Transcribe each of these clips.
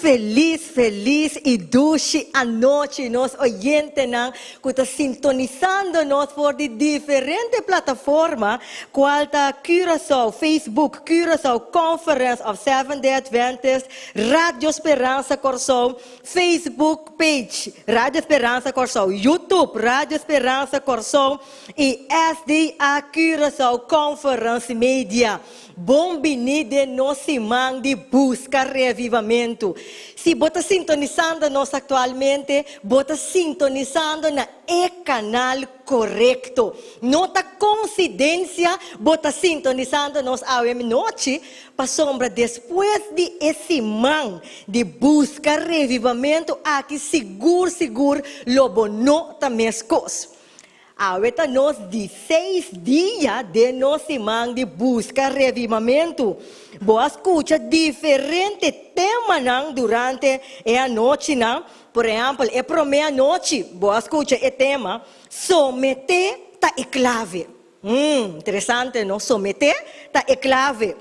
Feliz e dulce a noite, nós oyentes que estão sintonizando-nos por de diferentes plataformas, qual está Curaçao, Facebook, Curaçao Conference of Seventh-day Adventist, Rádio Esperança Curaçao, Facebook page, Rádio Esperança Curaçao, YouTube, Rádio Esperança Curaçao e SDA Curaçao Conference Media. Bom de nosso irmão de busca reavivamento. Se você sintonizando nós atualmente, você sintonizando na canal correto. Nota coincidência, você sintonizando nós à noite, para sombra depois de esse irmão de busca reavivamento, aqui seguro, lobo nota mescos. Ahorita nós 16 dias de nosso irmão de busca reavivamento. Boa escuta diferentes temas durante a noite. Por exemplo, a primeira noite, boa escuta o tema, someter está é clave. Interessante, não? Someter está é clave.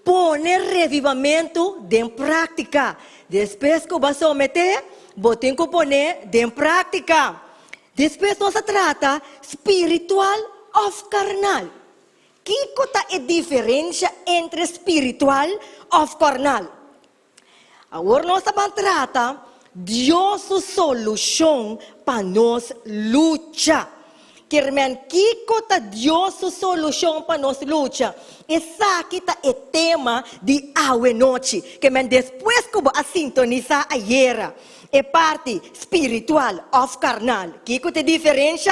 Poner reavivamento em prática. Depois que você someter, você tem que poner em prática. Depois nós trata espiritual ou carnal. Que é a diferença entre espiritual e carnal? Agora nós vamos tratar Deus solução para nós luta. Que é Deus solução para nós luta? Esse aqui é o tema de hoje noite. Que depois que eu sintonizar a guerra. É parte espiritual ou carnal. Que é a diferença?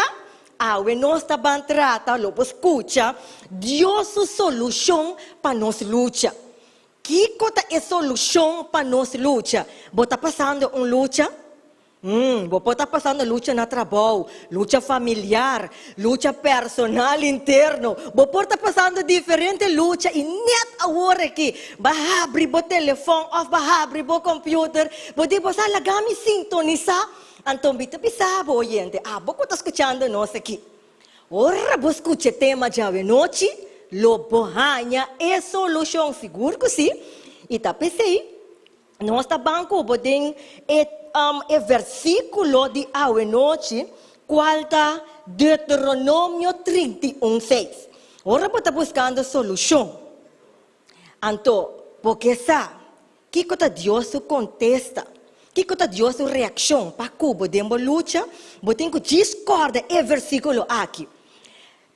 Nós estamos tratando, escuta, Deus solução para nossa luta. Que é a solução para nossa luta? Você está passando uma luta? Você está passando luta no trabalho, luta familiar, luta personal interno. Você está passando diferentes lutas e net agora aqui. Vai abrir o telefone ou vai abrir o computador. Você vai lagami sintonizar. Então, você sabe, oyente, você está escutando nós aqui. Ora, você escuta o tema de hoje noite. Lobo hanha é solução seguro que sim. E tá pensei, nós tá banco, botem é versículo de hoje noite, qual está Deuteronômio 31:6. Ora, você está buscando solução. Então, porque sabe, que Deus contesta? Que Deus reação para Cuba de uma luta? Você tem que discordar é versículo aqui.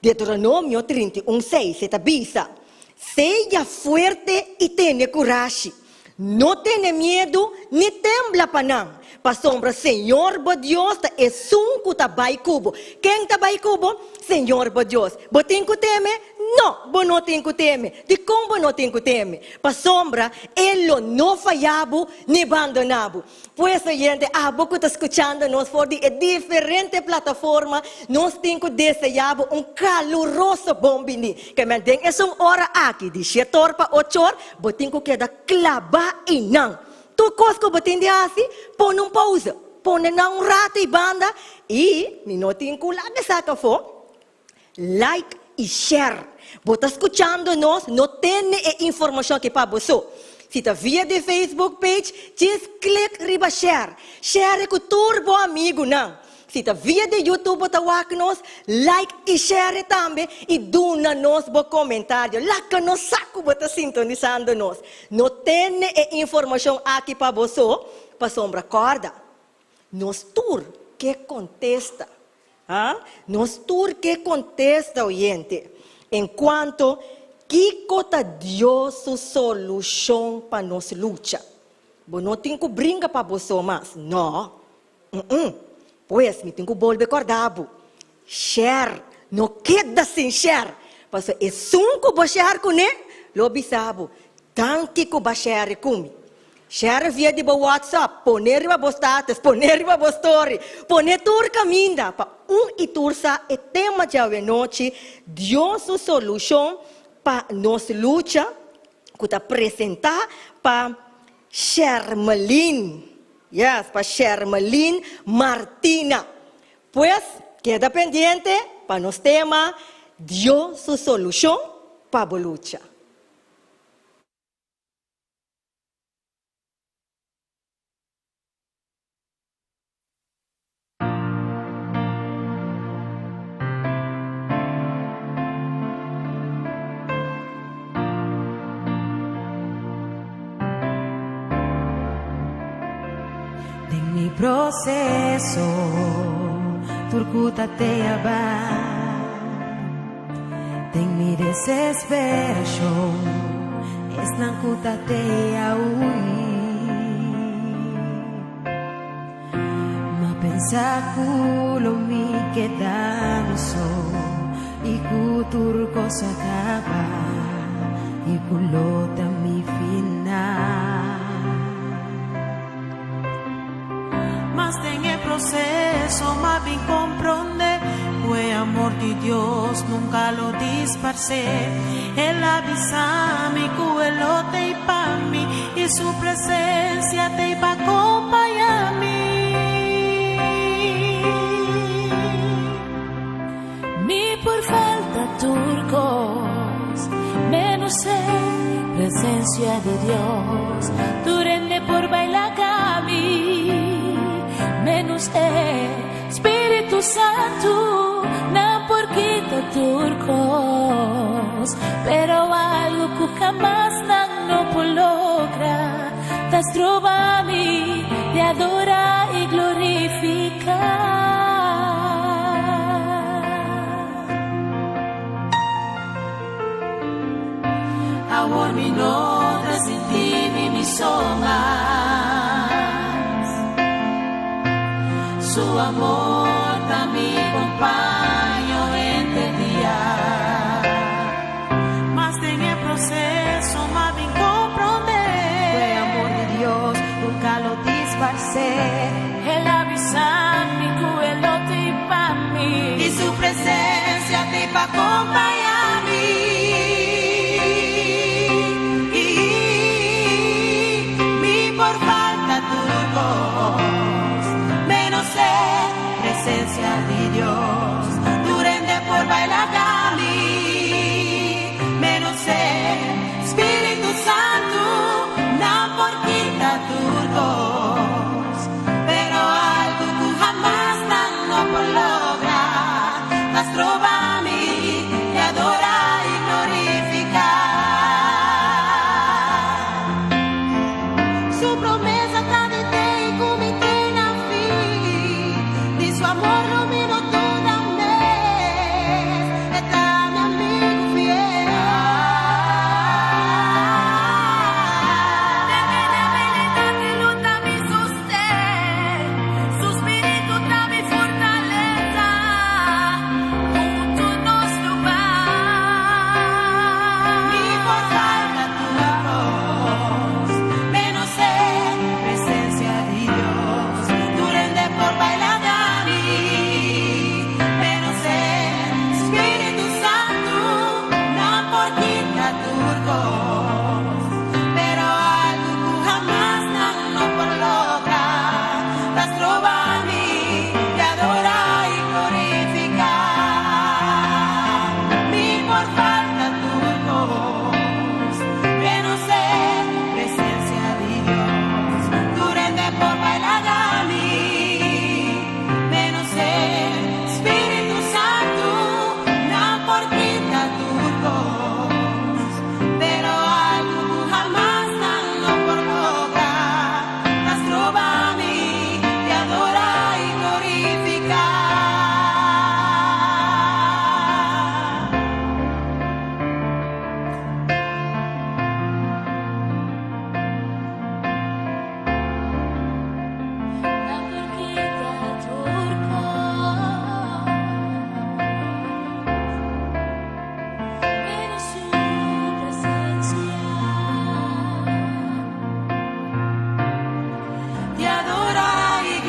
Deuteronômio 31:6, você está bisa. Seja forte e tenha coragem. Não tenha medo, nem tembla para não. Para sombra, Senhor, bo Deus, é sunco tabai cubo. Quem tabai cubo? Senhor, bo Deus. Bo tem que temer? Não, bo não tem que temer. De como não tem que temer? Para sombra, ele não falhava, nem abandonava. Pois, gente, você está escutando nós por de diferentes plataformas, nós temos que desejar caloroso bombini. Que me tem essa hora aqui, de 7 horas para 8 horas, você tem que quedar clavar e não. Tu coisa que você tem assim, põe um pausa, põe um rato e banda, e não tem que lá de saca for, like e share. Você está escutando nós, não tem informação aqui para você. Se está via de Facebook page, just click riba share. Share com turbo amigo, não. Se está via de YouTube, está nós, like e share também. E duna nós bo comentário. Lá que nós saco, você sintonizando nós. Não tem informação aqui para você, para sombra corda. Nós tur que contesta. Nós tur que contesta, oyente. Enquanto que cota Deus solução para nossa luta. Você não tem que brincar para você mais. Não. Pois, me tem que voltar acordado. Share. Não queda sem share. Porque é sunco para share com ele. Lobi sabe. Tanque que vai share comigo. Share via de WhatsApp. Poner riba status. Poner riba story. Poner tur caminda. Para e tursa é tema de hoje noite. Deus solução para nossa luta, que está apresentar para Shermelin. Yes, para Shermelin Martina. Pues, queda pendiente para nosso tema, Deus solução para a luta. proceso turkuta te aba Ten mi desesperación es nankuta te aui Ma pensa kulo mi quedanso y turko sa kaba y kulota mi final Mas en el proceso más bien comprende fue amor de Dios nunca lo disparcé Él avisa mi cuelote y pa' mí y su presencia te iba a acompañar a mí Mi por falta turcos menos presencia de Dios durende por bailar menos Espíritu Santo no por quita turcos pero algo que jamás no logra das trovami de adorar y glorificar Amor mi nota sin ti mi somas Su amor mi compañero este día Mas en el proceso más bien comprender Fue amor de Dios, nunca lo disparcé Él avisa mi cuelote y pa' mí Y su presencia te va a acompañar a mí por falta tu voz menos presencia de Dios durante por bailar menos Espíritu Santo no por quita tu voz pero algo que jamás no por lograr las trovami te adorar y glorificar Su promesa cada día y comité na fin de su amor lo miro toda vez está mi amigo fiel de mi debilidad que luta mi sostén su espíritu da mi fortaleza junto nos lugar mi por falta tu voz menos presencia de Dios durante por bailar menos Espíritu Santo no por quita turcos pero algo que jamás no por lograr las trovami te adorar y glorificar mi por falta turcos menos presencia de Dios durante por bailar menos Espíritu Santo no por quita turcos pero algo que jamás no por lograr las trovami te adorar y glorificar Te adorar y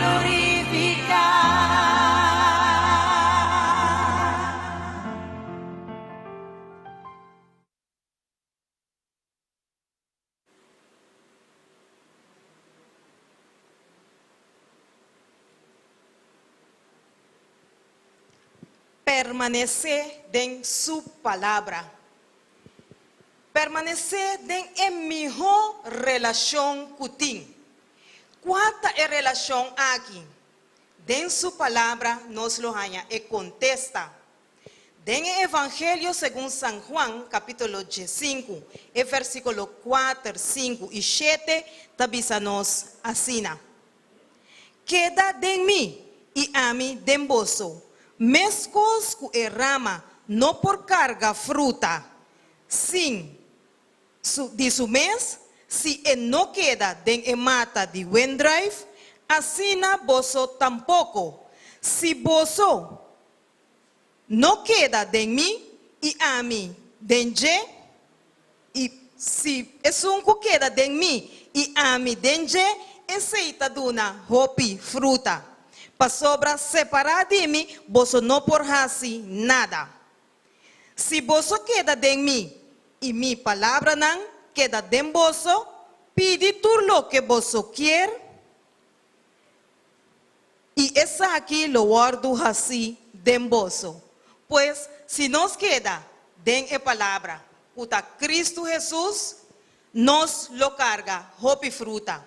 Permanecer en su palabra. Permanecer en mejor relación con ti. ¿Cuál es la relación aquí? En su palabra nos lo haya y contesta. En el Evangelio según San Juan, capítulo 5, el versículo 4, 5 y 7, tabisa nos asina. queda de mí y a mí de bozo. Mescos cu rama, no por carga fruta, sin de su mes, si no queda de mata de buen drive, así na bozo tampoco. Si bozo no queda de mí y a mí de je, y si es un que queda de mí y a mí de je, aceita duna hopi fruta. Pa sobra separar de mí, bozo no por hasi nada. Si bozo queda de mí y mi palabra nan queda de bozo, pide tú lo que bozo quiere. Y es aquí lo guardo así de bozo. Pues si nos queda den palabra, puta Cristo Jesús nos lo carga hopi fruta.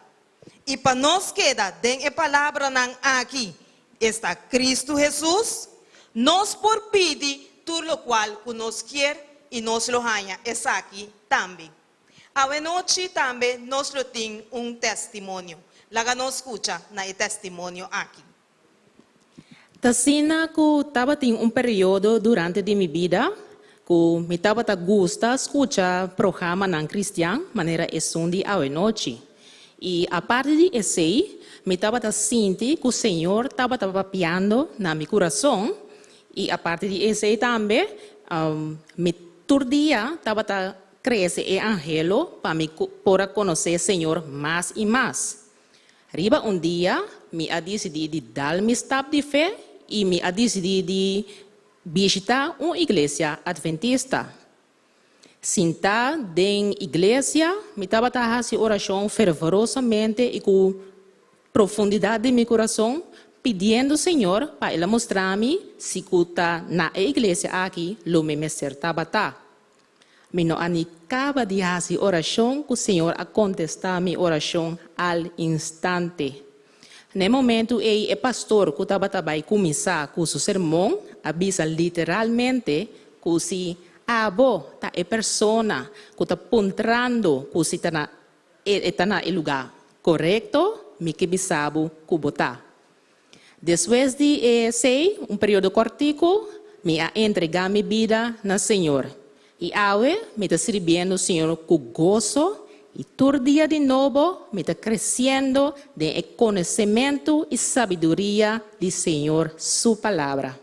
Y para nos queda den palabra nan aquí está Cristo Jesús, nos por pidi tú lo cual que nos quiere y nos lo haya es aquí también. A noche también nos lo tiene un testimonio. La nos escucha na el testimonio aquí. Tasina ko estaba en un periodo durante de mi vida que me estaba gusta escuchar programa nan cristiano manera es un día a noche. Y aparte de ese, me estaba sintiendo que el Señor estaba papiando en mi corazón. Y aparte de ese también, me turdía estaba crece el ángelo para me para conocer al Señor más y más. Arriba un día, me ha decidido dar mi step de fe y me ha decidido visitar una iglesia adventista. Sentar en iglesia, me estaba haciendo oración fervorosamente y con profundidad de mi corazón, pidiendo al Señor para Él mostrarme si está en la iglesia aquí, lo me estaba. Me no acaba de hacer oración, que el Señor ha contestado mi oración al instante. En el momento, el pastor que estaba comenzar con su sermón, avisa literalmente que si ta e persona que está puntrando que si está en el lugar correcto, me que bisabo que botar. Después de ese, un periodo cortico, me ha entregado mi vida al Señor. Y ahora me está sirviendo al Señor con gozo y todo día de nuevo me está creciendo de conocimiento y sabiduría del Señor, su palabra.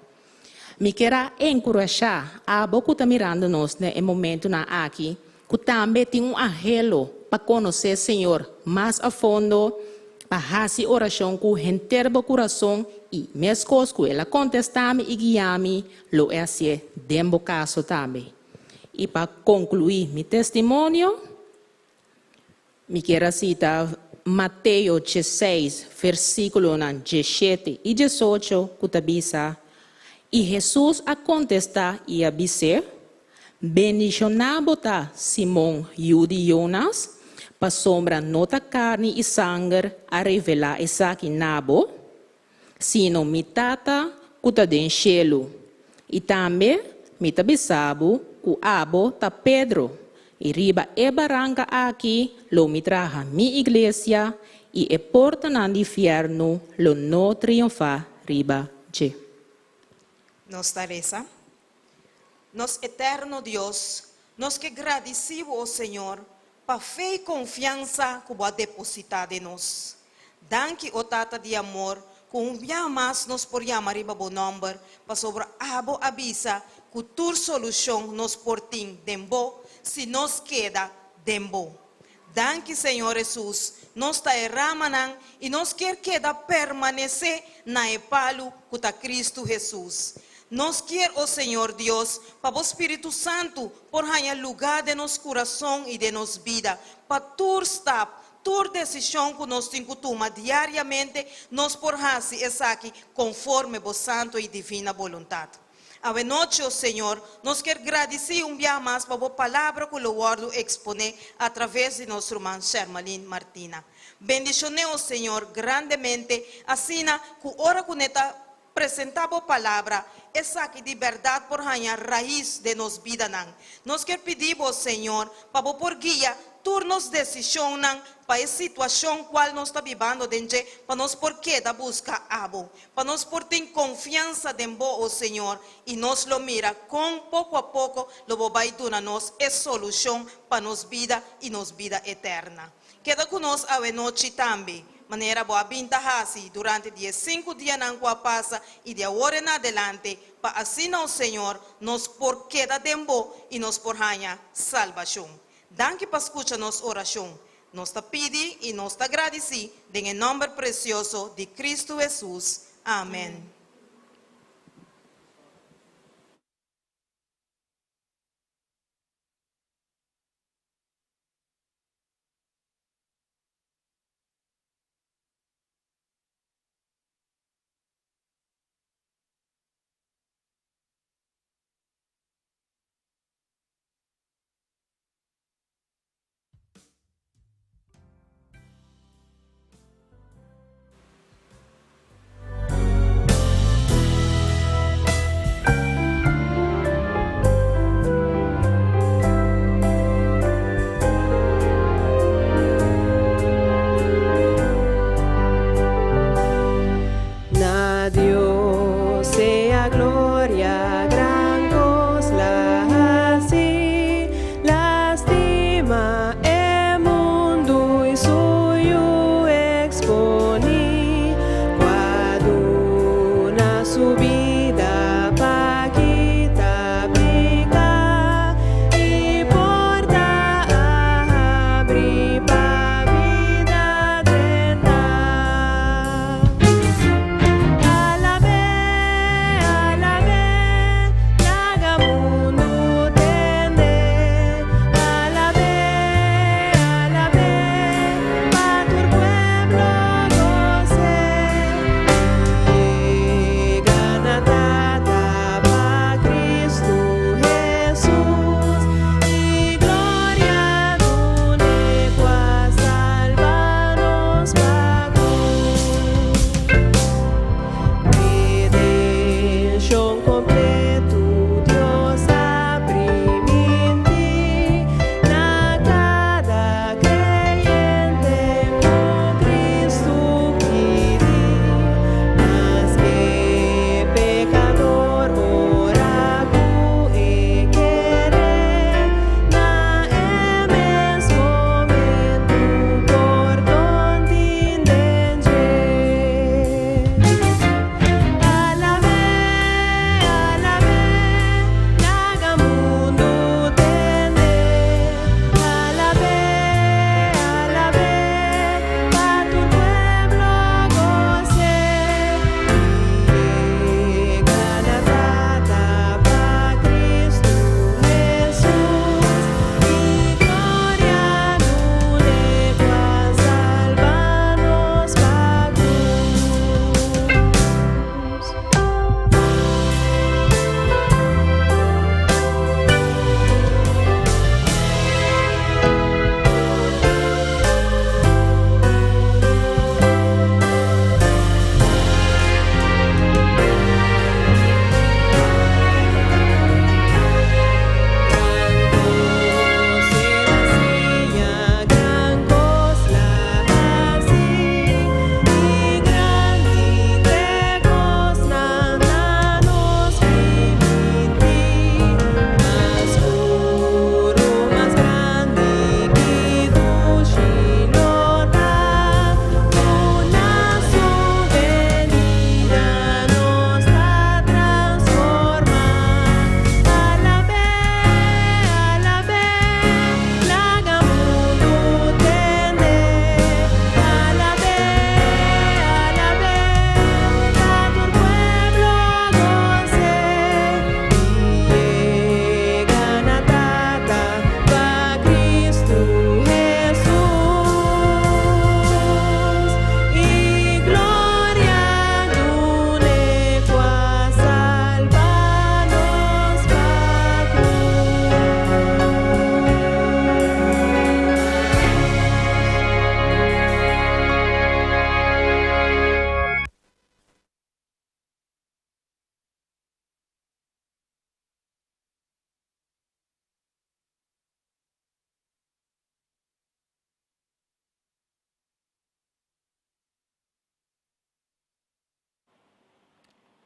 Me quero encorajar a você que está mirando-nos no momento aqui, que também tem um anhelo para conhecer o Senhor mais a fundo, para fazer oração com o inteiro coração e mesmo coisas que Ele contestar-me e guiar-me, lo é assim, dentro do caso também. E para concluir meu testemunho, me quero citar Mateus 16, versículo 17 e 18, que está dizendo: E Jesus a contestar e a dizer: bendicionado está Simão e de Jonas, para sombra nota carne e sangue a revelar essa aqui nabo, sino mi tata que está dentro do cielo. E também me tabisabo que abo ta Pedro, e riba e barranca aqui, lo me traja mi iglesia, e e porta na inferno, lo no triunfa riba je. Nos Teresa, nos eterno Dios, nos que agradecemos, oh Señor, para fe y confianza que va depositar en nos. Danke, o Tata de amor, con un día más nos por llamar y babo nombre, para sobre abo avisa que tu solución nos por ti dembo, si nos queda dembo. Danke, Señor Jesús, nos ta erramanan y nos queda permanecer na e palo que está Cristo Jesús. Nos quiere, oh Señor Dios, para o Espíritu Santo, por haya lugar de nos corazón y de nos vida, para tu stop, tu decisión que nos tomar diariamente, nos por hacer es aquí conforme vos santo y divina voluntad. A noche, oh Señor, nos quer agradecer un día más por la palabra que lo guardo expone a través de nuestro hermano Shermalin Martina. Bendiciones, oh Señor, grandemente, así que ora con esta presentamos palabra, esa que de verdad por hanya raíz de nos vida nan. Nos quer pedimos, Señor, para por guía turnos decisión para essa situação qual nós está vivendo dentro, para nós por que da busca abo, para nós por ter confiança em o Senhor e nós lo mira com pouco a pouco lo vai dar nós é solução para nos vida e nos vida eterna. Queda conosco a noite também. Maneira boa vintage durante 15 dias na qual passa e de agora em adelante para assim o Senhor nos por queda tempo e nos por ganhar salvação. Danke para escuchar nossa oração. Nos está pedi e nos está agradeci em nome precioso de Cristo Jesus. Amém.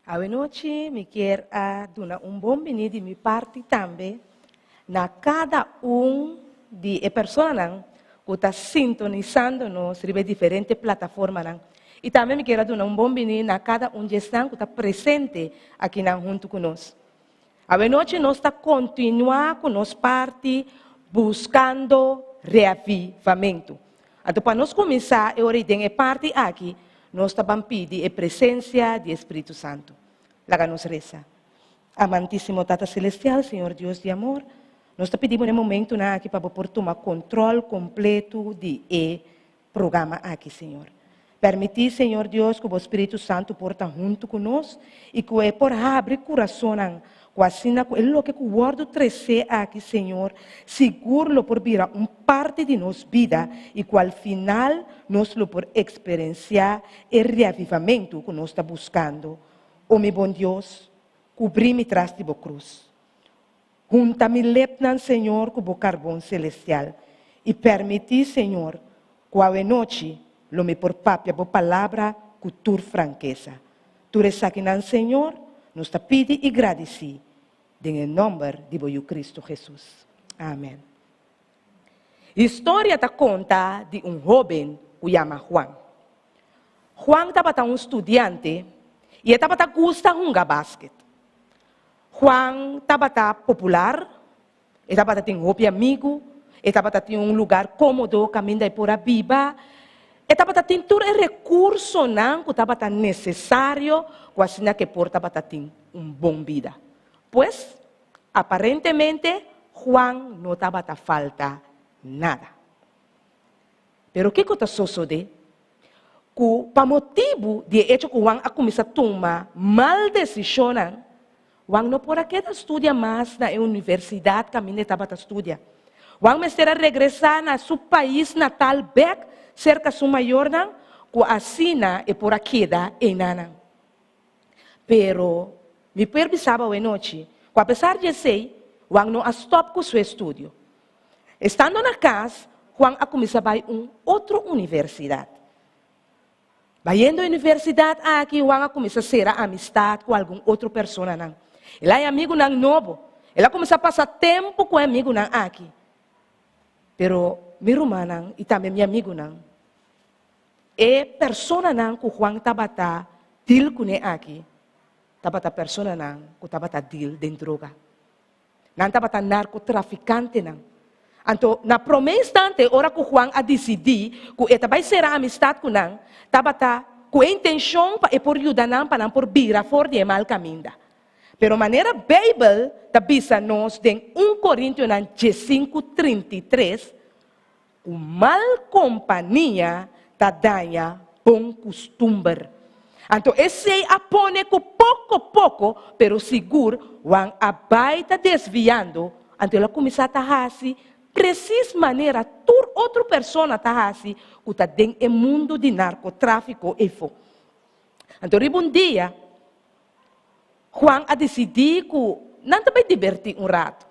Hoje, me quero dar bom bem de minha parte também, na cada de pessoas que está sintonizando-nos em diferentes plataformas. E também me quero dar bom bem na cada de estão que está presente aqui junto conosco. Hoje, nós está continuando com nossa parte buscando reavivamento. Então, para nós começar, eu tenho parte aqui, nós estamos pedindo a presença do Espírito Santo. Laga nos reza. Amantíssimo Tata Celestial, Senhor Deus de amor, nós te pedimos no momento aqui para poder tomar controle completo do programa aqui, Senhor. Permitir, Senhor Deus, que o Espírito Santo porta junto conosco e que é por abrir o coração, assim que é o que o guardo crescer aqui, Senhor, seguro por virar parte de nossa vida e que ao final nós lo por experienciar o reavivamento que nós estamos buscando. Oh, meu bom Deus, cobri-me tras de boa cruz. Junta-me lepnan, Senhor, com o carvão celestial. E permitir, Senhor, que a noite, lo me por papia, boa palavra, com tua franqueza. Tu resaquinan, Senhor, nos te pedi e agradeci. Em nome de Cristo Jesus. Amém. A história te conta de jovem que chama Juan. Juan estava estudante e estava gostando de jogar basquete. Juan estava popular, estava tendo amigo, estava tendo lugar cômodo, caminhando por a Bíblia, estava tendo todo o recurso que estava necessário, quase que estava tendo bom vida. Pues, aparentemente, Juan não estava falta nada. Pero o que sucede? Que, para motivo de hecho que Juan começou a tomar mal decisão, Juan não pode estudar mais na universidade que ele estava estudando. Juan será regressar na seu país natal, Beck, cerca de sua maior, que assina e por aqui em Nana. Pero, me perguntava hoje noite, que apesar de ser, Juan não stop com seu estudo. Estando na casa, Juan começou a ir a outra universidade. Vaindo à universidade aqui, Juan começou a ser amistade com alguma outra pessoa. Ele é amigo novo. Ele começou a passar tempo com amigo aqui. Pero, meu irmão e também meu amigo e pessoa que Juan estava deal com aqui, estava pessoa que estava deal de droga. Não estava narcotraficante. Então, na primeiro instante, hora que Juan decidiu que ele vai ser amistade com ele, estava com a intenção para por ajudar para por virar fora de mal caminho. Pero maneira a Bíblia está nos em 1 Coríntios 15:33, o mal companhia está danha bom costume. Então, esse apone que pouco a pouco, pero seguro, Juan vai estar desviando, então ela começa a estar assim, precisa maneira, toda outra pessoa está assim, que está dentro do mundo de narcotráfico e fo. Então, um dia, Juan decidiu que não vai divertir rato.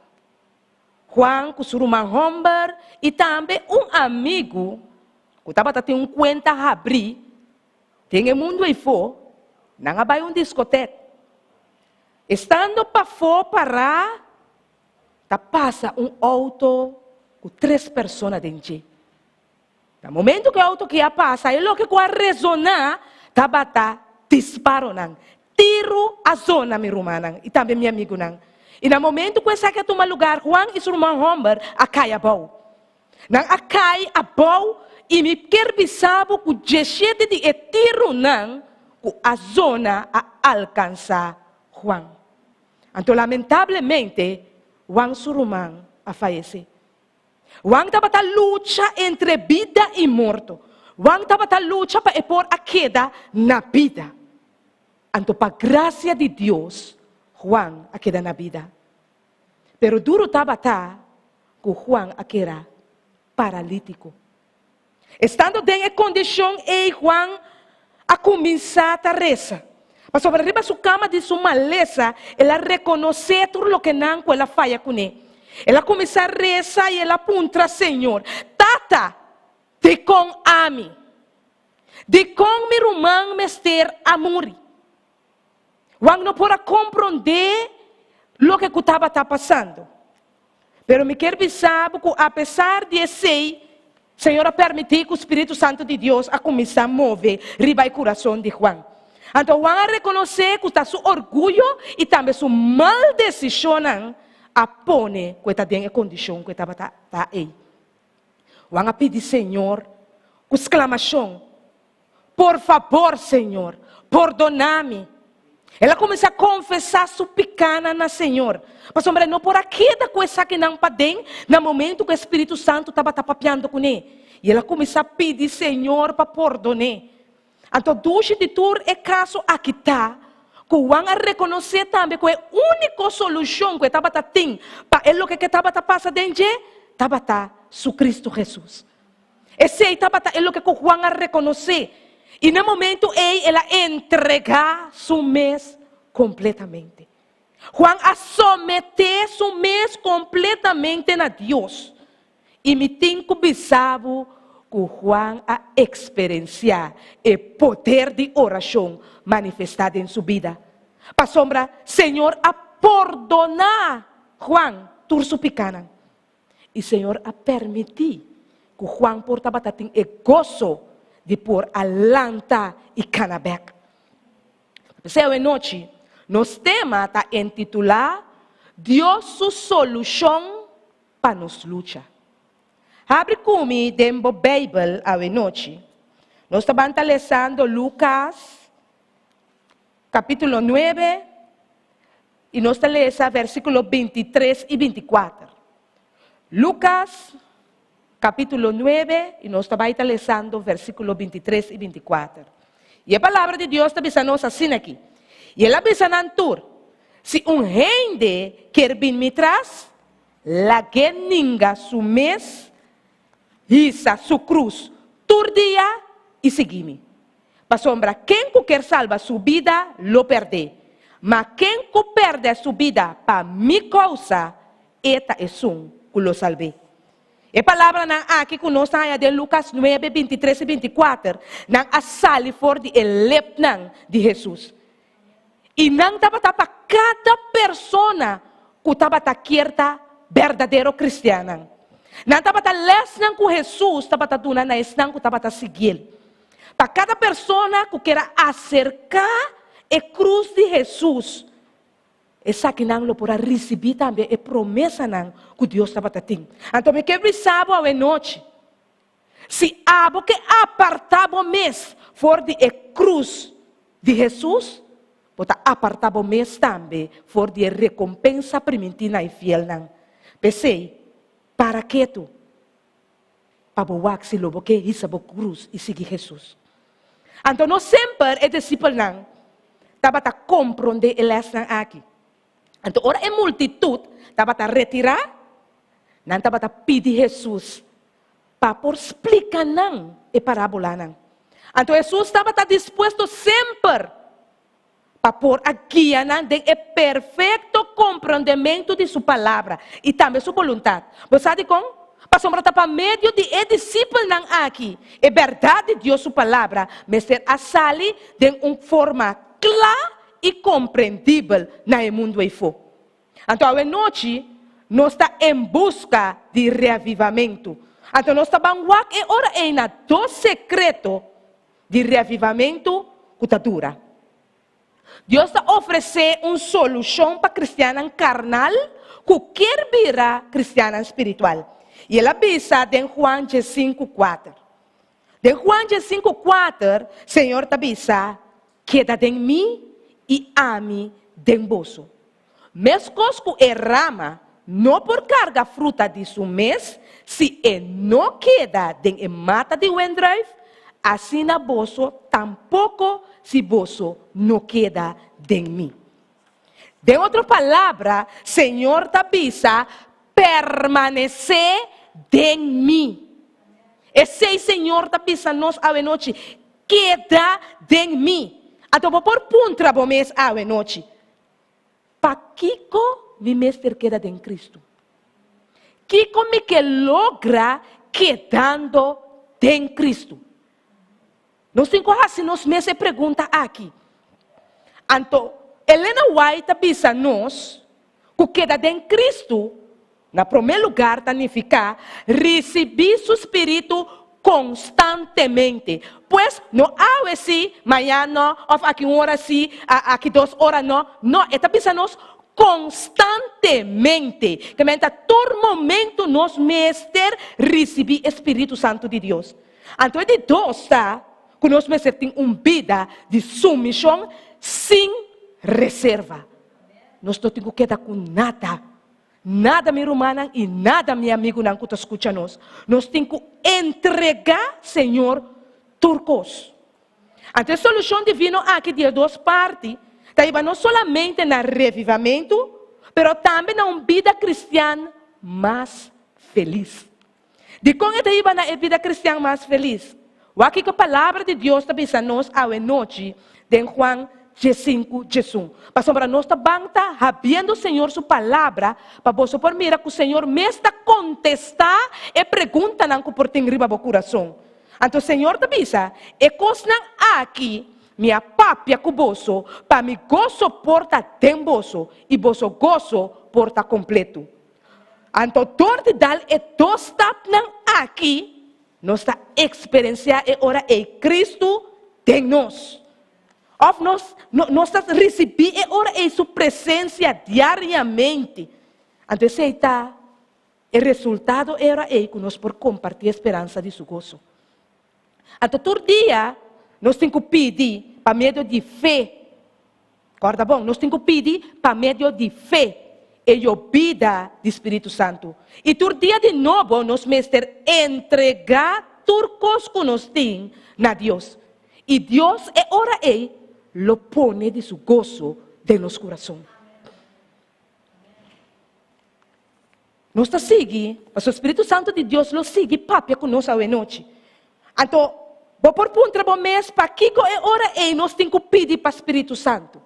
Juan, com seu irmão Humber, e também amigo, que estava tendo conta a abrir, tem o mundo e fo, não vai discoteca. Estando para fora, parar, passa auto com 3 pessoas dentro. No momento que o auto que passa, é o que vai resonar, estava disparando. Tiro a zona, meu irmão, e também meu amigo. E no momento que você quer tomar lugar, Juan e seu irmão Humber, cai a bau. Cai a bau, e me percebeu que o jeito de tiro, que a zona alcança Juan. Então, lamentavelmente, Juan seu irmão faleceu. Juan estava a luta entre vida e morte. Juan estava a luta para pôr a queda na vida. Então, para a graça de Deus, Juan a queda na vida. Pero duro estava que Juan era paralítico. Estando em condição, Juan a começar a rezar. Mas sobre arriba de sua cama de sua maleza, ela reconhece tudo o que não ela falha com ele. Ela começa a rezar e ela apunta, Senhor, Tata, de com a mim, de com meu irmão mester a morrer. Juan não pode compreender o que estava passando. Pero me quero avisar que, apesar de ser, Senhor permitir que o Espírito Santo de Deus a começar a mover riba o coração de Juan. Então, Juan a reconhecer que está seu orgulho e também sua mal decisão a pôr que está dentro da condição que estava aí. Juan a pedir, Senhor, com exclamação, por favor, Senhor, perdona-me. Ela começa a confessar sua pecana na Senhor. Mas, homem, não por aqui da coisa que não padem, no momento que o Espírito Santo estava papiando com ele. E ela começa a pedir, Senhor, para perdonar. Então, duas de tudo é caso aqui está. Que Juan a reconhecer também que a única solução que estava tendo para ele que estava passando dentro, estava su Cristo Jesus. Esse estava é o que Juan a reconhecer. E no momento ela entregar seu mês completamente. Juan a someter seu mês completamente a Deus. E me tem que bisavo que Juan a experienciar o poder de oração manifestado em sua vida. Para sombra, Senhor, a perdonar Juan por sua pecana. E Senhor a permitir que Juan portava tem o gozo de por Atlanta e Canabec. Essa noite, nosso tema está intitulado Deus sua solução para nos luta. Abre comigo dentro da Bíblia a noite. Nós estamos lendo Lucas, capítulo 9, e nós estamos lendo versículos 23 e 24. Lucas, capítulo 9, e nós estamos lendo versículos 23 e 24. E a palavra de Deus está dizendo assim aqui. E ela diz Nantur, se gente quer vir me traz, la que ninga su mês, isa su cruz, tur dia e seguir-me. Para sombra, quem quer salvar sua vida, lo perde. Mas quem perde a sua vida para mi causa, esta é um que lo salve. E a palavra aqui que nós estamos de Lucas 9, 23 e 24, não a sali for de elepnan de Jesus. E não estava para cada pessoa que estava quieta verdadeiro cristiano. Não estava lesnan com Jesus, estava dando na esnan que estava seguir. Para cada pessoa que queira acercar a cruz de Jesus, essa que não lo podrá receber também a promessa que Deus estava tendo. Então, me quero saber a noite, se abo que apartava o mês for de a cruz de Jesus, pode apartar o mês também for de recompensa primitiva e fiel. Pensei, para que tu? Para boar se lobo que isa a cruz e seguir Jesus. Então, nós sempre é discípulo não, estava a compreender a lição aqui. Então, ora a multitud estava a retirar, não estava a pedir Jesus para por explicar não a parábola não. Então, Jesus estava disposto sempre para por a guia não de perfeito compreendimento de sua palavra e também sua vontade. Você sabe como? Para sombra para meio de discípulo não aqui. É verdade Deus sua palavra, mas ser a sali de uma forma clara e compreendível no mundo e fo. Então, a noite, nós estamos em busca de reavivamento. Então, nós estamos e ora é na do secreto de reavivamento que está dura. Deus está oferecendo uma solução para cristiana carnal que quer virar cristiana espiritual. E ela avisa em Juan 5:4. De Juan 5:4, Senhor te avisa, queda em mim e a mim em vós. Mesmo que rama não por carga fruta de seu mês, se não queda em mata de wendrive, assim na vosso tampouco se vosso não queda em mim. De outra palavra, Senhor te avisa, permanecer em mim. Esse Senhor te avisa nós a noite, queda em mim. Então, por puntra o mês a noite. Para Kiko, mi mestre queda em Cristo. Kiko me que logra quedando em Cristo. Nós temos assim, nos meses pergunta aqui. Então, Helena White avisa nós que queda em Cristo, na primeiro lugar, significa receber seu Espírito constantemente. Pues não há assim, amanhã não, ou aqui 1 hora sim, aqui 2 horas não. Não, está pensando constantemente. Que a todo momento nós mestre receber Espírito Santo de Deus. Então, de Deus está, que nós mestre tem uma vida de submissão sem reserva. Nós não temos que dar com nada. Nada, minha irmã, e nada, meu amigo, não que escuta nós. Nós temos que entregar, Senhor, turcos. Então, a solução divina aqui de 2 partes. Está não somente no revivamento, mas também na vida cristã mais feliz. De como está na vida cristã mais feliz? O que a palavra de Deus está pensando nós a noite de Juan 5, 1. Para nós também está havendo, Senhor, sua palavra, para você por mirar que o Senhor me está contestar e pergunta não por ter riba do coração. Então, o Senhor está pensando, e coisa aqui, minha papia com você, para me gozo porta tem você, e você gozo porta completo. Então, todo dal e dos tapnan aqui, nós está experienciando e ora e Cristo tem nós. Nós recebemos e ora em sua presença diariamente. Então, esse está o resultado era que nós por compartilhar a esperança de seu gozo. Então, todo dia, nós temos que pedir para meio de fé. Acorda bom? Nós temos que pedir para meio de fé e a vida do Espírito Santo. E todo dia de novo, nós mestre entregar turcos que nós temos na Deus. E Deus é ora lo pone de su gozo de nosso coração. Nós está seguindo, mas o Espírito Santo de Deus lo sigue papia conosco a noite. Então, vou por punta bom mês, para Kiko é hora nós temos que pedir para o Espírito Santo.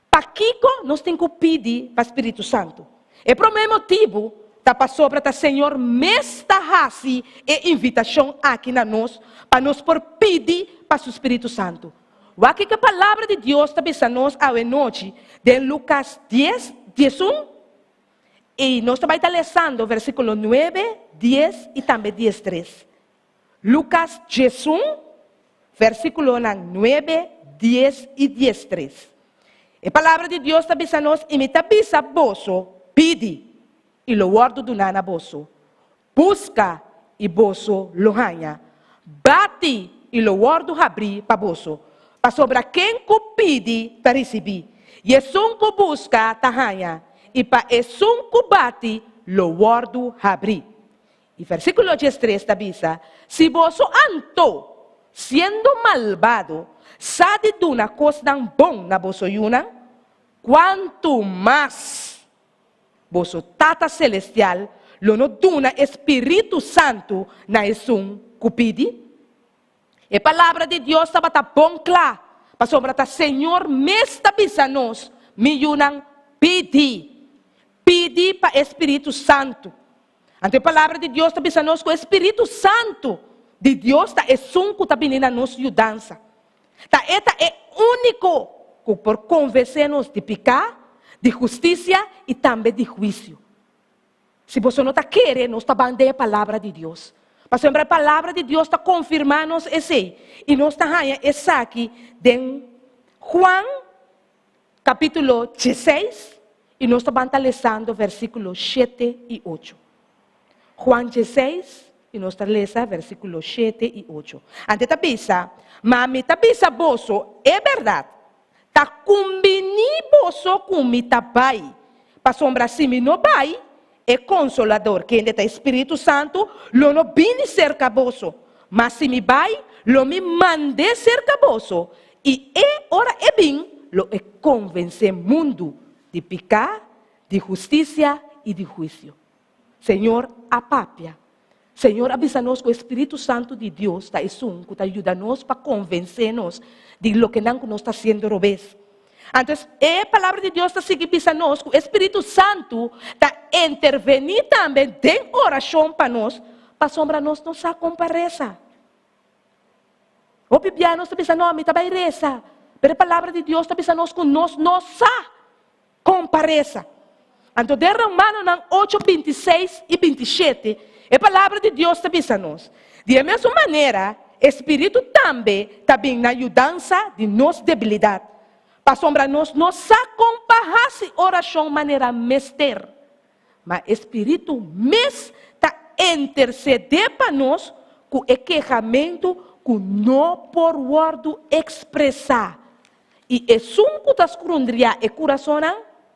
Para Kiko, nós temos que pedir para o Espírito Santo. E por mesmo motivo, está para sobre o Senhor, mesta raci e invitação aqui na nós, para nós por pedir para o Espírito Santo. O que a palavra de Deus está pensando nós a noite, de Lucas 10, 11, e nós estamos lendo versículo 9, 10 e também 10, 3. Lucas 11, versículo 9, 10 e 10, 3. A palavra de Deus está pensando nós, e me está pensando boso, pede, e lo guardo do nana boso. Busca, e boso lo ganha. Bate, e lo guardo abrir para boso. Para sobre quem que pede para receber. E é um que busca, tahanha. E para esse um que bate, lo guardo abrir. E versículo 13 está dizendo, se você anto, sendo malvado, sabe de uma coisa bom na vossa yuna, quanto mais vosso Tata Celestial, lo no duna Espírito Santo na esse um que pede. A palavra de Deus estava bom claro. Para sobre o Senhor, me está pensando, me yunang pedi. Pedi para o Espírito Santo. Então a palavra de Deus está pensando que o Espírito Santo de Deus está um que está vindo a nossa ajudança. É único que por convencer-nos de pecado, de justiça e também de juízo. Se você não está querendo, nós está bandando a palavra de Deus. Mas sempre a palavra de Deus está confirmando esse. E nós está esse aqui de Juan, capítulo 16, e nós estamos lendo versículos 7 e 8. Juan 16, e nós estamos lendo versículos 7 e 8. Antes está pensando, mas me está pensando, boso, é verdade. Está combinando boso com me está pai. Para sombra se me não pai, é consolador, que ainda está Espírito Santo, lo não vim cerca boso. Mas se me vai, lo me mande cerca boso. E é hora é bem, lo é convencer mundo de pecado, de justiça e de juízo. Senhor, apapia. Senhor, avisa-nos que o Espírito Santo de Deus está que está ajudando-nos para convencer-nos de lo que não nós está sendo robês. Então, a palavra de Deus está seguindo-nos que o Espírito Santo está intervenindo também em oração para nós, para sombra nós não sa compareça. O Bibiano está pensando, não, me está reza, Pero a palavra de Deus está pensando com nós, nossa compareza. Então, de Romanos 8, 26 e 27, a palavra de Deus está pensando nós. De mesma maneira, Espírito também está bem na ajudança de nossa debilidade. Para sombra nós, nossa comparrasse oração maneira mester. Mas Espírito mes está interceder para nós com o queixamento que não por word expressar. E é um que está escondendo o coração,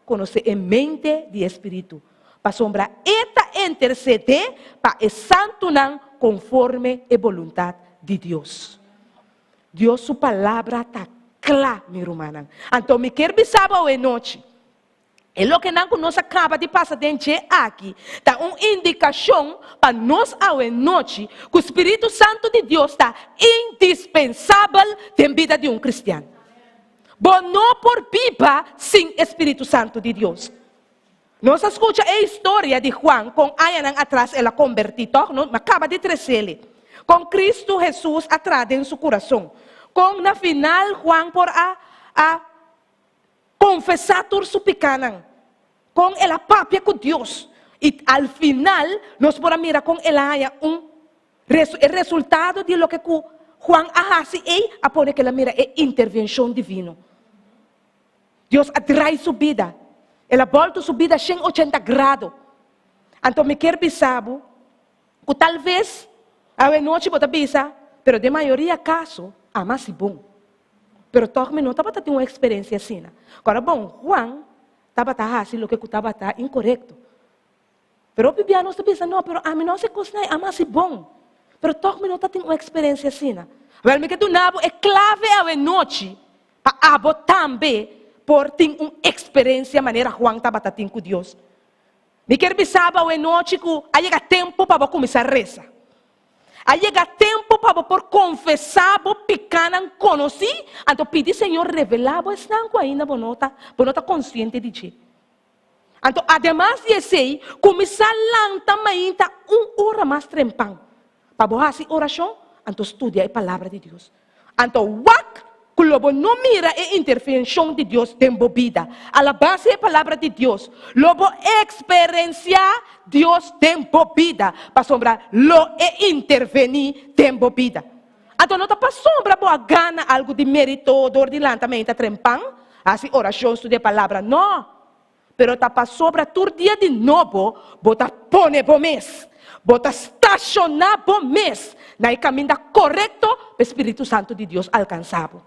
conhecer a mente de Espírito. Para sombra, eta interceder para o santo não conforme a vontade de Deus. Deus, sua palavra está clara, meu irmão. Então, me quero sábado à noite. É o que nós acaba de passar dentro aqui. Está uma indicação para nós à noite que o Espírito Santo de Deus está indispensável na vida de um cristiano. Bom, não por viva sem Espírito Santo de Deus. Nós escutamos a história de Juan, com anos atrás ela convertido, acaba de trazer com Cristo Jesus atrás em seu coração. Com na final Juan por a confessar todo seu pecado, com ela papia com Deus. E al final nós podemos mirar com ela o resultado de lo que Juan hace a poder que ela mira é intervenção divina. Deus atrai sua vida. Ela volta sua vida 180 graus. Então me quero pensar que talvez a noite você pensa, pero de maioria caso, mais bom. Pero toque não estava tendo uma experiência assim. Agora bom, Juan estava fazendo o que estava incorreto. Pero o bibiano está pensando, não, pero a mim não se costa mais bom. Pero toque não está tendo uma experiência assim. Mas me quero nabo é clave a noite para abo também por ter uma experiência maneira Juan estava tendo com Deus. Me quero pensar a noite que aí chega tempo para começar a rezar. Aí chega tempo para por confessar, por picar, conhecer. Então pedir Senhor revelar, pois não ainda bonota consciente de ti. Então, además de isso, começar lentamente uma hora mais trempão. Para fazer oração, então estudia a palavra de Deus. Então, lobo não mira a intervenção de Deus dentro da vida. A la base da palavra de Deus. Lobo experienciar Deus dentro da vida. Para sombra, lo intervenir dentro da vida. Então, não está para sombra, para ganhar algo de mérito, de ordenamento, trempão. Assim, oração, estudia a palavra. Não. Pero está para sombra, todo dia de novo, bota pone bom mês. Bota estacionar bom mês. Na caminho correto, o Espírito Santo de Deus alcançado.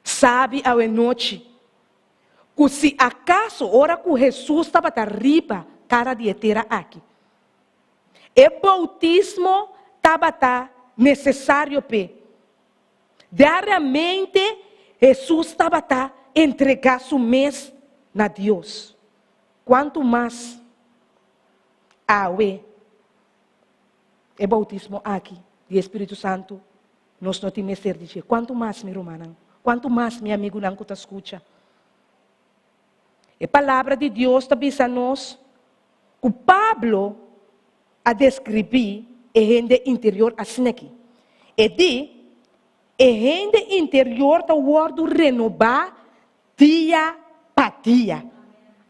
Sabe a noite que se acaso ora que Jesus estava arriba cara de etera aqui, o bautismo estava necessário pe. Diariamente Jesus estava entregar seu mês na Deus. Quanto mais o bautismo aqui de Espírito Santo nós não temos ser de quanto mais meu irmão. Quanto mais, meu amigo, não te escuta. A palavra de Deus está dizendo nós que Pablo a descrever a gente interior assim aqui. E de a gente interior está o renovar dia para dia.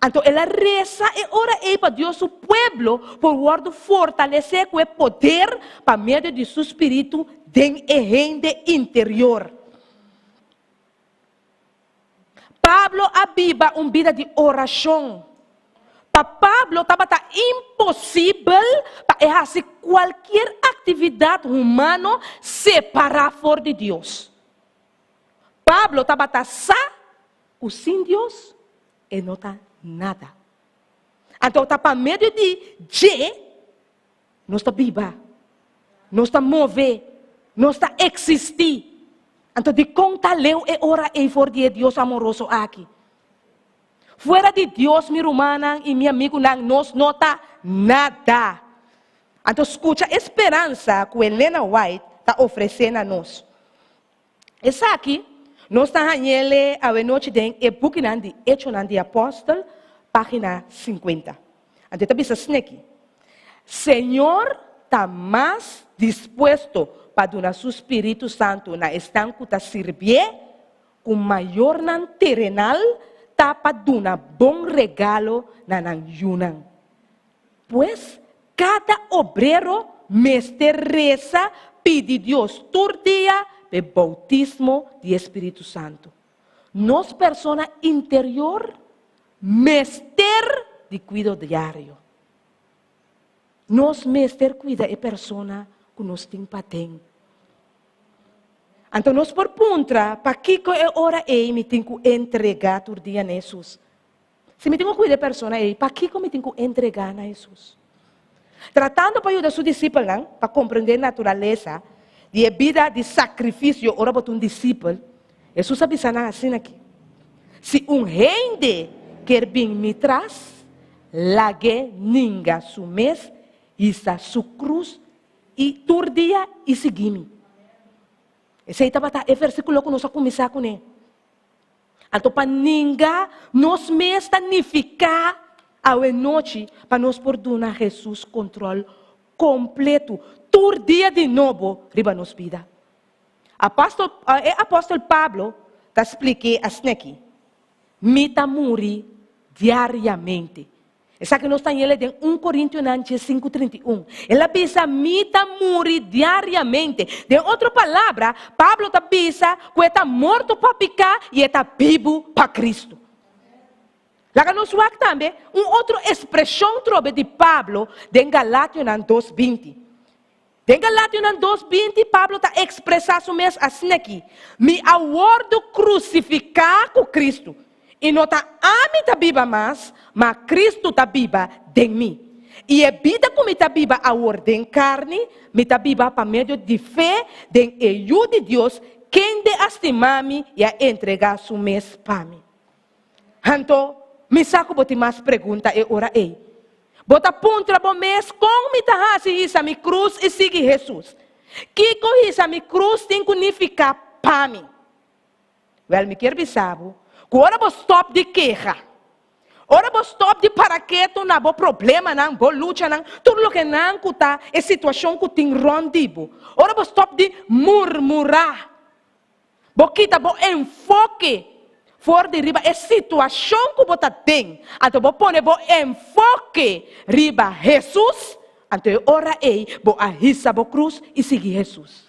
Então, ela reza e ora para Deus, o povo, por o fortalecer com o poder para meio de seu espírito dentro a gente interior. Pablo aviva uma vida de oração. Para Pablo estava impossível para fazer qualquer atividade humana separar fora de Deus. Pablo estava só o sem Deus e não está nada. Então está para meio de não está viva, não está mover, não está existir. Então, de conta leu e ora e for de Deus amoroso aqui. Fora de Deus, minha irmã e meu amigo, nós não está nada. Então, escuta a esperança que Helena White está oferecendo a nós. Essa aqui, nós estamos a noite de e-book de Hechos de Apóstolo, página 50. Então, está pensando aqui. Senhor está mais disposto para donar seu Espírito Santo na estanco da servir com maior nan terrenal, tapa duna bom regalo na nan yunan. Pues, cada obrero mestre reza, pede Deus todo dia o bautismo de Espírito Santo. Nos persona interior, mestre de cuidado diário. Nos mestre cuida a persona que nos tem patem. Então, nós por puntra, para que é hora me tenho que entregar todo dia a Jesus. Se me tenho que cuidar a persona, para que me tenho que entregar a Jesus? Tratando para ajudar seu discípulo, para compreender a natureza de vida de sacrifício, ora para um discípulo, Jesus avisa assim aqui. Se gente quer vir me traz, lague ninga su mes, isa su cruz, e todo dia e seguir-me. Esse aí é o versículo que nós vamos começar com ele. Então, para ninguém nos mês significa a noite, para nós poder dar Jesus controle completo. Todo dia de novo, riba nos vida. Apóstolo Pablo está explicando assim aqui. Mita muri diariamente. Essa que nós estamos em 1 Coríntios 5:31. Ela avisa, mita muri diariamente. De outra palavra, Pablo está avisa que está morto para pecar e está vivo para Cristo. Lá que nós vemos também, outra expressão de Pablo em Galátios 2:20. Em Galátios 2:20, Pablo está expressando mesmo assim aqui. Me aguardo crucificar com Cristo. E não está a mim está viva mais, mas Cristo está viva em mim. E a vida como está viva a ordem carne, me está viva para meio de fé, de ajuda de Deus, quem de estimar-me e a entregar seu mês para mim. Então, me saco botar mais pergunta e ora ei. Bota puntra bom mês, como me está assim a minha cruz e siga Jesus. Que coisa a minha cruz tem que significar para mim? Me quer saber. Agora vou stop de queixa. Agora vou stop de paraquedo, não vou problema, não vou luta, não. Tudo o que não está é situação que tem rondido. Agora vou stop de murmurar. Vou quitar vou enfoque. Fora de riba é situação que você tem. Então vou pôr vou enfoque riba Jesus. Então ora vou arriscar a cruz e seguir Jesus.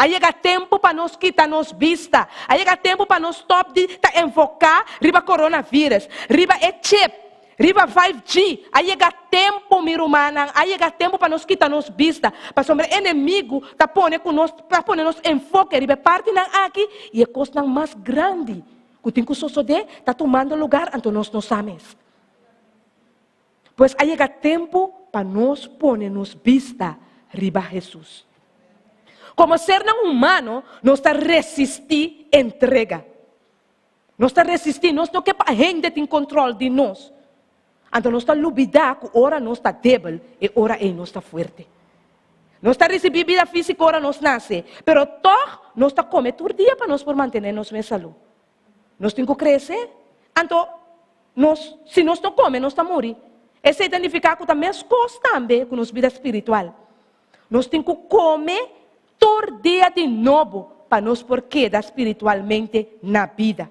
Aí chega tempo para nós quitar nos vista. Aí chega tempo para nós stop de enfocar riba coronavírus, riba chip, riba 5G. Aí chega tempo, minha irmã, aí chega tempo para nós quitar nos vista. Para sobre inimigo, tá pondo com nós, para pôr nos enfoque riba parte não aqui e é coisa mais grande. Que tem que suceder, tá tomando lugar então nós não sabemos. Pois aí chega tempo para nós pôr nos vista riba Jesus. Como ser humano, nós está resistir entrega. Nós está resistir, nós não quer a gente tem controle de nós. Então nós está luvidar que ora nós está débil e ora nós está forte. Nós está recebendo vida física, ora nós nasce. Pero toch, nós está comendo todo dia para nós por manter nos em saúde. Nós temos que crescer. Então, se nós não comemos, nós está morrer. Esse significa que também as coisas também com nossa vida espiritual. Nós temos que comer todo dia de novo para nós porque espiritualmente na vida.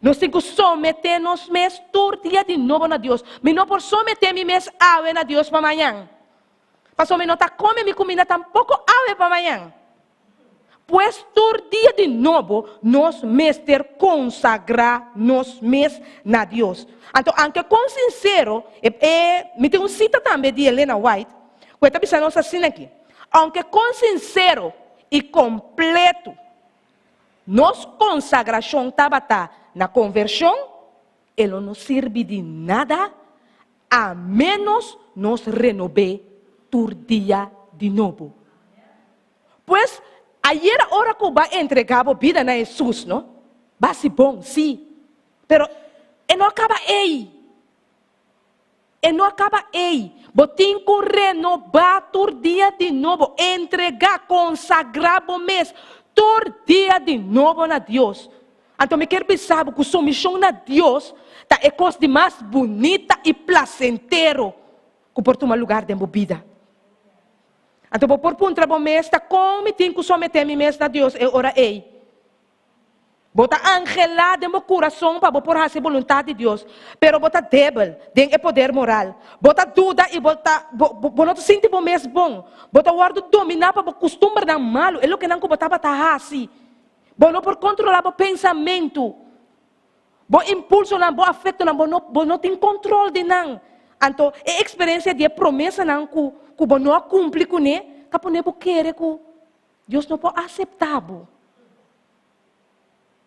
Nós temos que someter-nos mesmo todo dia de novo a Deus. Mas não por someter-me mesmo a Deus para amanhã. Para não está comendo minha comida tampouco para amanhã. Pois todo dia de novo nós mesmo consagrar nós mesmos na Deus. Então, aunque com sincero, me tem cita também de Helena White, que está pensando assim aqui. Aunque com sincero e completo, nossa consagração estava na conversão, ela não serve de nada, a menos nos renovar todo dia de novo. Pois, ayer a hora que vai entregar a vida a Jesus, não? Vai ser bom, sim. Pero, não acaba aí. E não acaba aí. Você tem que renovar todo dia de novo. Entregar, consagrar o mês. Todo dia de novo a Deus. Então, me quero pensar que a sua missão a Deus é coisa de mais bonita e placentero que por tomar lugar de vida. Então, por ponto o mês, como tem que someter-me mês a Deus, e ora ei. Bota angelar de meu coração para por fazer a vontade de Deus. Pero bota débil, tem o poder moral. Bota dúvida e bota não te sente bom mesmo bom. Bota guarda dominar para costumar não malo. É o que não bota para assim. Bom não por controlar o pensamento. Bom impulso não, bom afeto não, bom não tem controle de não. Então, a experiência de promessa não que bom não cumpre com né, capone bo querer que Deus não pode aceitar bo.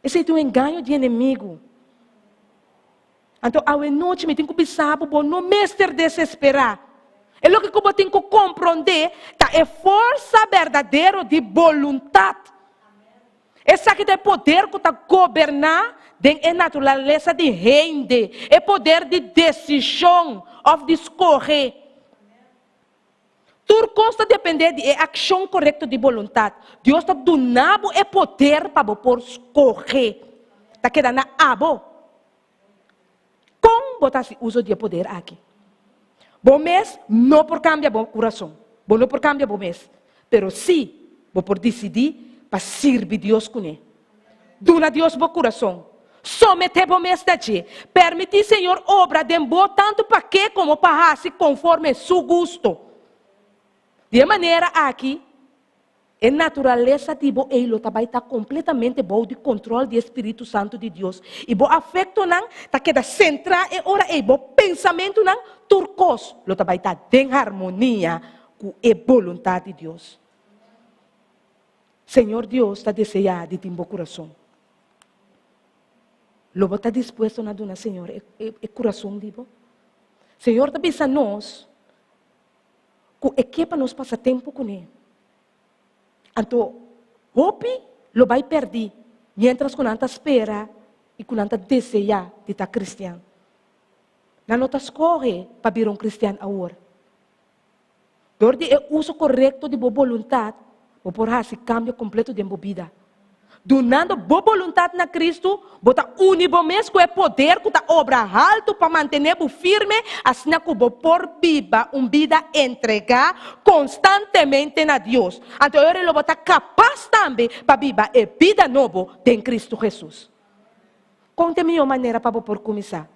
Esse é um engano de inimigo. Então, a noite me tem que pensar bo não mestre desesperar. É o que eu tenho que compreender, tá é força verdadeira de vontade. Essa que tem poder que está governar, tem natureza de rende, é poder de decisão, of de escorrer. Tudo consta depender de ação correta de vontade. Deus está dando o poder para por escorrer. Está quedando na abo. Como botar se uso de poder aqui? Bom mês, não por cambiar o coração. Bom não por cambiar o mês. Pero sim, por decidir para servir Deus com ele. Duna Deus o coração. Someter o mês da dia. Permitir, Senhor, obra de boa tanto para que como para se conforme seu gosto. De maneira aqui, a natureza de bo ele também está completamente bom de controle do Espírito Santo de Deus. E bo afeto não, está queda central e ora e bo pensamento não, turcos, lo também está em harmonia com a vontade de Deus. Senhor Deus está desejando de teu coração. Lo está disposto a dar, Senhor, o coração de bo. Senhor, está pensando nós. É que para nós passar tempo com ele. Então, hope lo vai perder, mientras com anta espera e com anta deseja de estar cristiano. Não nota escorre para vir cristiano agora. Dorde é o uso correto de boa vontade, por esse cambio completo de vida. Donando boa vontade na Cristo, bota unibo mesmo é poder que a obra alto para manter o firme, assim como por viva vida entregar constantemente na Deus. Então ele lo bota capaz também para viver a vida nova em Cristo Jesus. Conte a minha maneira para por começar.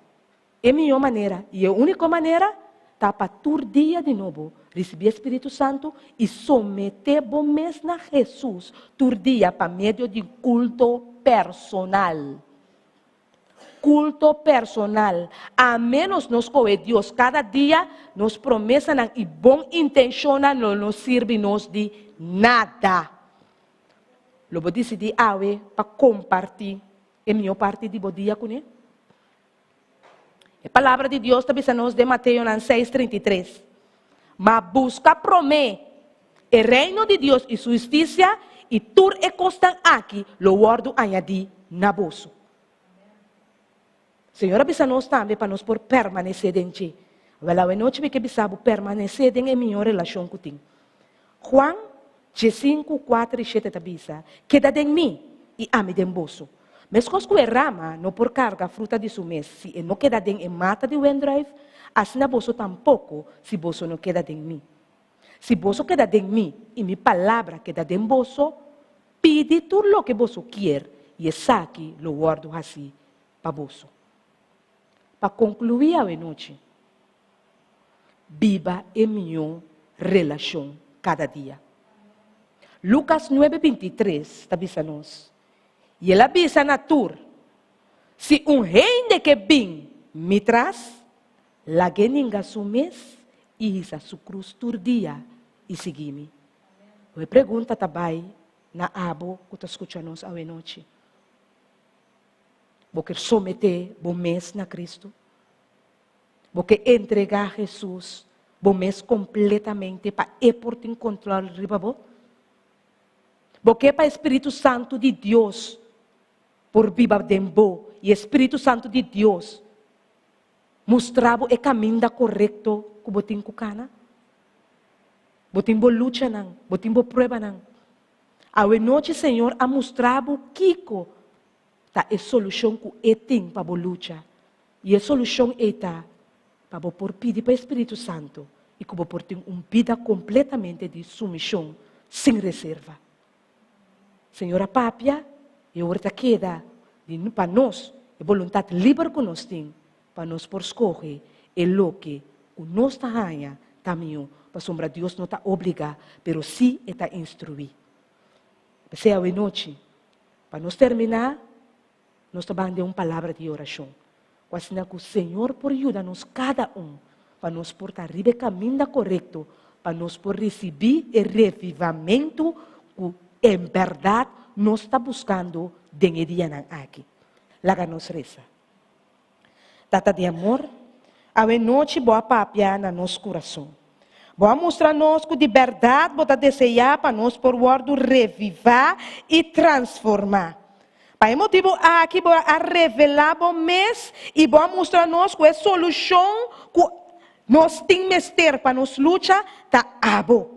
É a minha maneira e a única maneira tá para todo dia de novo receber o Espírito Santo e someter o mesmo a Jesus todo dia para meio de culto personal. Culto personal. A menos nos coe Deus cada dia nos promessa e bom intenção não nos serve nos de nada. Lo vou decidir para compartilhar a minha parte de dia com ele. A palavra de Deus está dizendo de Mateus 6:33. Mas busca promê o reino de Deus e sua justiça e tudo é constant aqui, lo guardo añadir na bolso. Senhor, avisa nós também para nós por permanecer em ti. Vela a noite me que bisabo permanecer em minha relação com ti. Juan 5:4-7 tabisa. Queda em mim e ame em bolso. Mas cosco é rama, não por carga fruta de su mês, se não queda em mata de wendrive, assim na bolso tampouco, se bolso não queda em mim. Se bolso queda em mim e minha palavra queda em bolso, pide tudo o que bolso quer e saque lo guardo assim para bolso. Para concluir a noite, viva em minha relação cada dia. Lucas 9:23 está dizendo nós. E ela avisa na tur, se rei de que vem me traz, la que ninga su mês e isa su cruz tur dia e seguir-me. Eu pergunta também na abo que está escutando nós a noite. Porque someter bom mês na Cristo. Porque entregar a Jesus bom mês completamente para por te encontrar o ribabo. Porque para o Espírito Santo de Deus por viva tempo e Espírito Santo de Deus mostrava o caminho correto que botin ku kana. Botin bo luta não, botin bo prueba não. A noite Senhor a mostrava Kiko tá a solução que é tem para bo luta. E a solução é tá para bo por pedir para o Espírito Santo e que bo por ter vida completamente de submissão sem reserva. Senhora Papia, e agora queda para nós, a vontade livre que nós temos, para nós por escolher, é o que nós está ganhando, também, para sombra Deus não está obrigar, mas sim está instruir. Para a noite, para nós terminar, nós estamos dando uma palavra de oração. Assim que o Senhor por ajuda-nos cada para nós portar o caminho correto, para nós por receber o revivamento que, em verdade, nós está buscando dentro de aqui. Laga nos reza. Tata de amor, a noite boa papia na nosso coração. Boa mostrar-nos que de verdade bota desejar para nós por word revivar e transformar. Para esse motivo, aqui vou revelar o mês e vou mostrar-nos que a solução que nós temos ter para nos lutar está abo.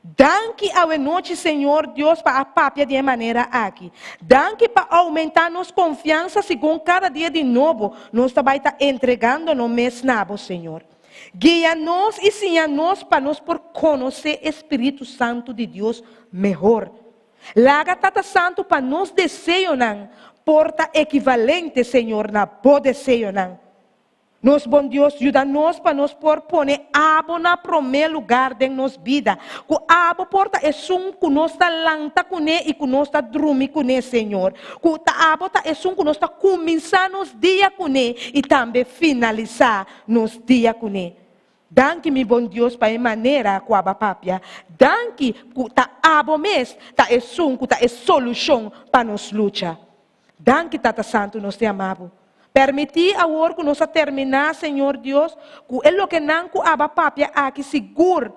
Danke a noite, Senhor Deus, para a papia de maneira aqui. Danke para aumentar nossa confiança, segundo cada dia de novo, nós também está entregando no mês nabo, Senhor. Guia-nos e ensina-nos para nós por conhecer o Espírito Santo de Deus melhor. Laga Tata Santo para nós desejo não, porta equivalente, Senhor, na bom desejo não. Nos bom Deus, ajuda-nos para nós por poner abo na primeiro lugar de nossa vida. Que abo porta é que nós está lanta com ele e que nós está dormindo com ele, Senhor. Que abo é que nós está começando nos dias com ele e também finalizar nos dias com ele. Danke, meu bom Deus, para a maneira que a papia. Danke, que tá abo mês, tá é que tá é solução para nos lutar. Danke, Tata Santo, nós te amamos. Permitir a hora que nós terminar, Senhor Deus, que é o que não que a papia aqui seguro.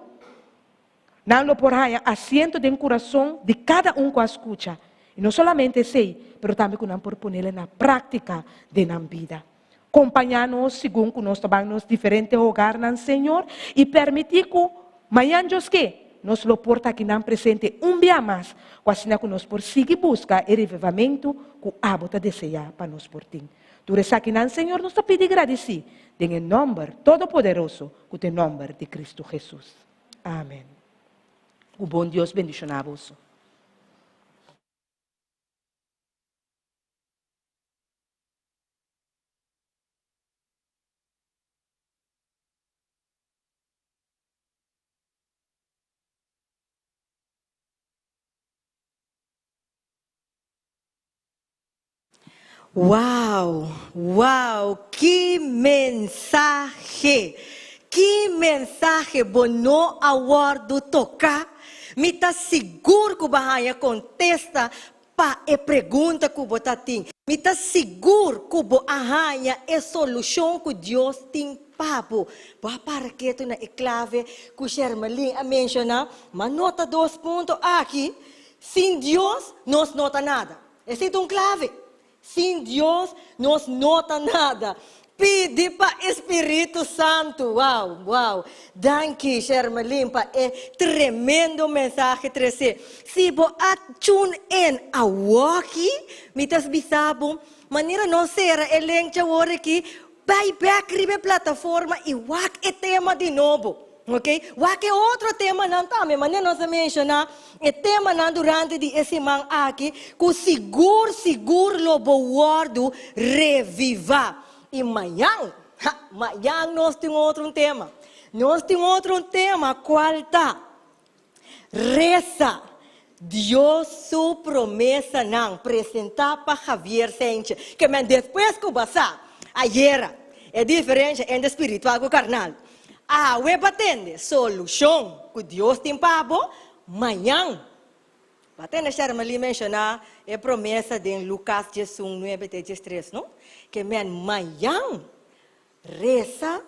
Não lo por aí, asiento de coração de cada que escuta. E não somente sei, mas também que não por ponerle na prática de na vida. Acompanhar-nos segundo que nós estamos nos diferentes lugares, Senhor, e permitir que amanhã nos lo porta aqui não presente dia mais, assim que nós por seguir buscar o revivamento que a bota deseja para nós por ti. Tu aqui não, Senhor, nos pede agradecer, em nome todo-poderoso, que é o nome de Cristo Jesus. Amém. O bom Deus bendicionar a vós. Uau, uau, que mensaje bono awardo tocar. Me tá seguro que o Bahia contesta para a pergunta que o botatim. Me tá seguro que o Bahia é solução que Deus tem papo. Boa para que tu na clave que o Shermalin a mencionar, mas nota 2 pontos aqui. Sem Deus, nós nota nada. Esse é um clave. Sem Deus, nós nota nada. Pede para Espírito Santo. Uau, uau. Danke, Shermalin, para tremendo mensagem. Se você tune in a walkie, mitas bisabo, maneira não será elenco agora aqui, vai back ribe plataforma e walk é tema de novo. Ok? Walk é outro tema não também, mas não se menciona. É tema não durante esse man aqui, que seguro lobo wordo reviva. E amanhã nós temos outro tema. Nós temos outro tema, qual está? Reza. Deus sua promessa não apresentar para Javier Sánchez. Que mas depois que passar, ayer é diferente entre espiritual e carnal. We batende solução que Deus tem para amanhã. Batende Shermalin mencionar a promessa de Lucas 9:13, não? Que amanhã reza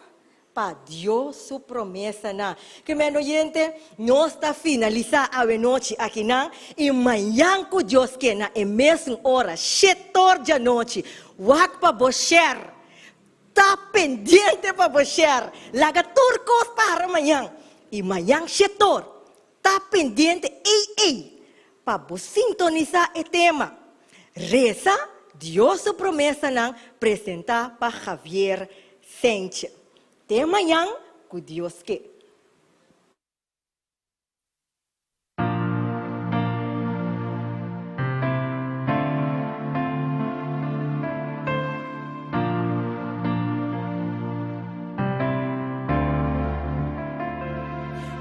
para Deus sua promessa na. Que oyente nós está finalizar a noite aqui na e amanhã que Deus quer na é mesma hora 7h da noite. Wak para você. Está pendiente para você. Laga turcos para amanhã. E amanhã 7h. Está pendiente para você sintonizar o tema. Reza, Deus sua promessa não apresentar para Javier Sánchez. Até amanhã, que Deus quer.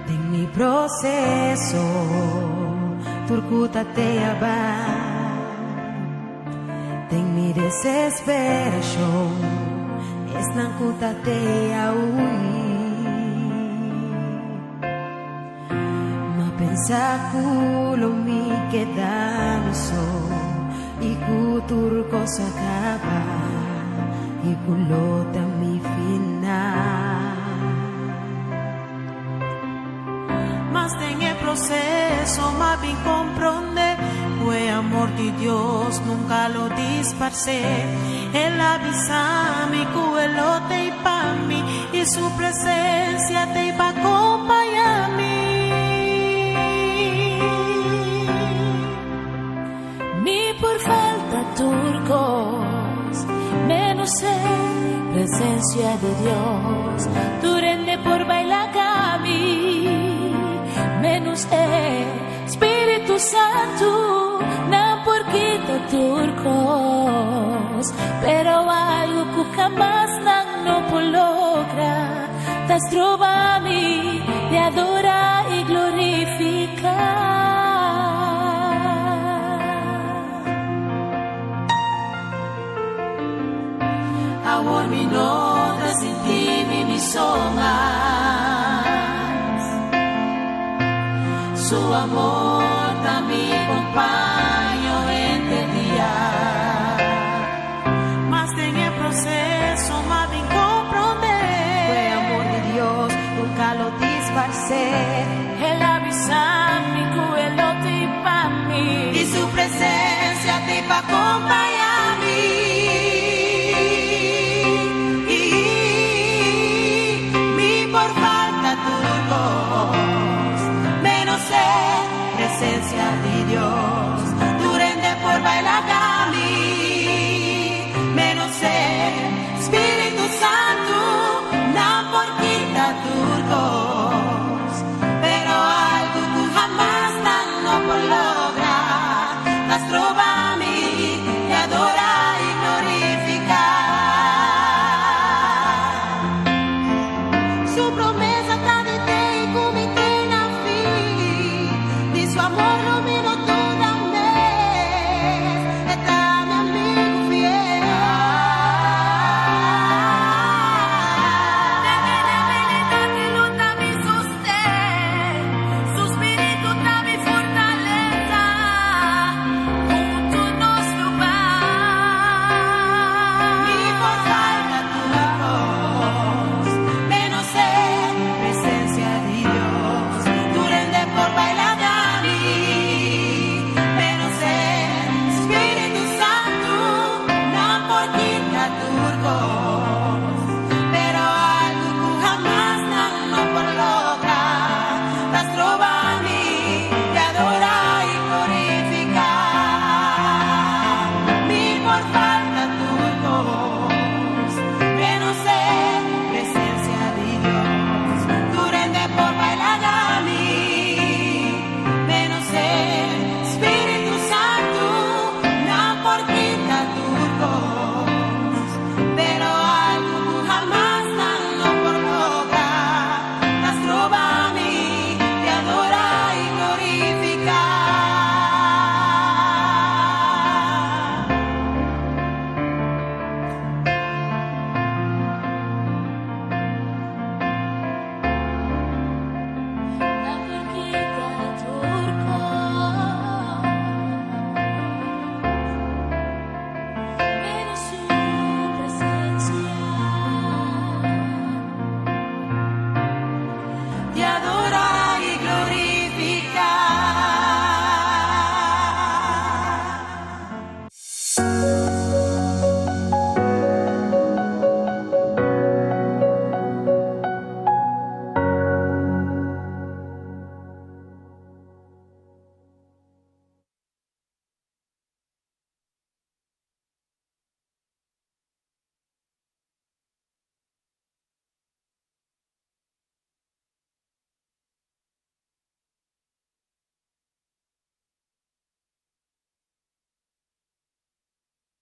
En mi proceso, turcuta te abad. En mi desesperación, es nancuta te aui. Ma pensa culo mi quedaso y cuturco sacaba y culota mi final. Mas en el proceso más bien comprende, fue amor de Dios, nunca lo disparcé. Él avisa mi cuelote y pa' mí, y su presencia te iba a acompañarme. Ni por falta turcos, menos en presencia de Dios. Durende por bailar cami, menos Espíritu Santo, na por quita turcos. Pero algo que jamás no logra, das trova a mí de adorar y glorificar. Amor mi nota sin ti mi somas. Su amor también acompaña.